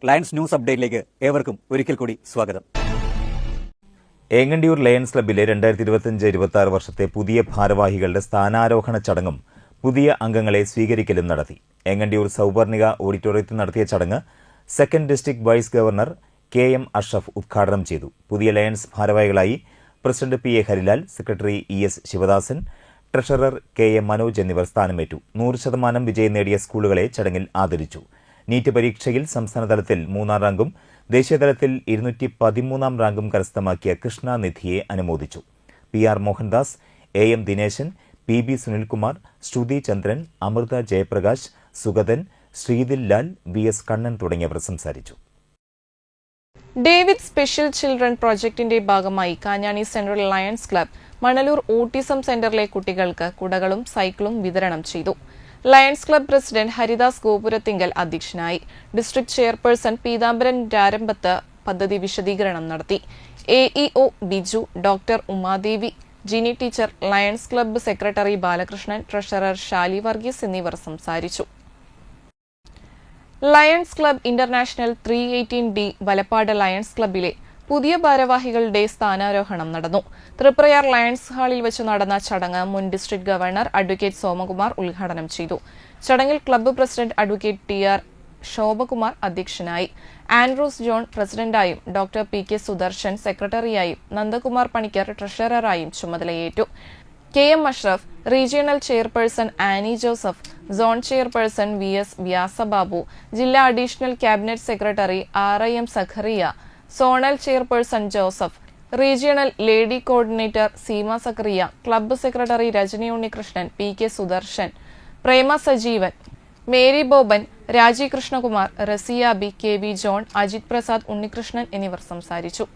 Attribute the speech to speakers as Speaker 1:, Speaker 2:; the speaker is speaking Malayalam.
Speaker 1: ലയൺസ് ന്യൂസ് അപ്ഡേറ്റിലേക്ക് ഏവർക്കും ഒരിക്കൽ കൂടി സ്വാഗതം.
Speaker 2: ഏങ്ങണ്ടിയൂർ ലയൺസ് ക്ലബ്ബിലെ 2025-26 വർഷത്തെ പുതിയ ഭാരവാഹികളുടെ സ്ഥാനാരോഹണ ചടങ്ങും പുതിയ അംഗങ്ങളെ സ്വീകരിക്കലും നടത്തി. ഏങ്ങണ്ടിയൂർ സൗവർണിക ഓഡിറ്റോറിയത്തിൽ നടത്തിയ ചടങ്ങ് second district vice governor KM Ashraf ഉദ്ഘാടനം ചെയ്തു. പുതിയ ലയൺസ് ഭാരവാഹികളായി president PA Harilal, secretary ES Sivadasan, treasurer KM Manoj എന്നിവർ സ്ഥാനമേറ്റു. 100% വിജയം നേടിയ സ്കൂളുകളെ ചടങ്ങിൽ ആദരിച്ചു. നീറ്റ് പരീക്ഷയിൽ സംസ്ഥാനതലത്തിൽ 3ാം റാങ്കും ദേശീയതലത്തിൽ 213ാം റാങ്കും കരസ്ഥമാക്കിയ കൃഷ്ണ നിധിയെ അനുമോദിച്ചു. PR Mohandas, AM Dineshan, PB Sunilkumar, Shruti Chandran, Amrita Jayaprakash, Sugathan, ശ്രീദിൽ Lal, VS Kannan തുടങ്ങിയവർ സംസാരിച്ചു.
Speaker 3: ഡേവിഡ് സ്പെഷ്യൽ ചിൽഡ്രൻ പ്രോജക്ടിന്റെ ഭാഗമായി Kanjani central lions club Manalur autism സെന്ററിലെ കുട്ടികൾക്ക് കുടകളും സൈക്കിളും വിതരണം ചെയ്തു. Lions club president Haridas Gopurathinkal അധ്യക്ഷനായി. ഡിസ്ട്രിക്ട് ചെയർപേഴ്സൺ പീതാംബരൻ രാരംഭത്ത് പദ്ധതി വിശദീകരണം നടത്തി. AEO Biju, doctor Umadevi, Jini teacher, lions club secretary Balakrishnan, treasurer Shali Varghese എന്നിവർ സംസാരിച്ചു. Lions club international 318D Valappad lions ക്ലബ്ബിലെ പുതിയ ഭാരവാഹികളുടെ സ്ഥാനാരോഹണം നടന്നു. തൃപ്രയാർ ലയൺസ് ഹാളിൽ വെച്ച് നടന്ന ചടങ്ങ് മുൻ ഡിസ്ട്രിക്ട് ഗവർണർ അഡ്വക്കേറ്റ് സോമകുമാർ ഉദ്ഘാടനം ചെയ്തു. ചടങ്ങിൽ club president advocate TR Shobhakumar അധ്യക്ഷനായി. ആൻഡ്രൂസ് ജോൺ പ്രസിഡന്റായും ഡോക്ടർ PK സുദർശൻ സെക്രട്ടറിയായും നന്ദകുമാർ പണിക്കർ ട്രഷററായും ചുമതലയേറ്റു. KM Ashraf, regional chairperson Annie Joseph, zone chairperson VS Vyasababu, ജില്ലാ additional cabinet secretary RIM Zacharia, zonal chairperson Joseph, regional lady coordinator Seema Zacharia, club secretary Rajani Unnikrishnan, PK Sudarshan, Prema Sajeevan, Mary Boban, Raji Krishnakumar, Raziyabi, KV John, Ajith Prasad, Unnikrishnan എന്നിവർ സംസാരിച്ചു.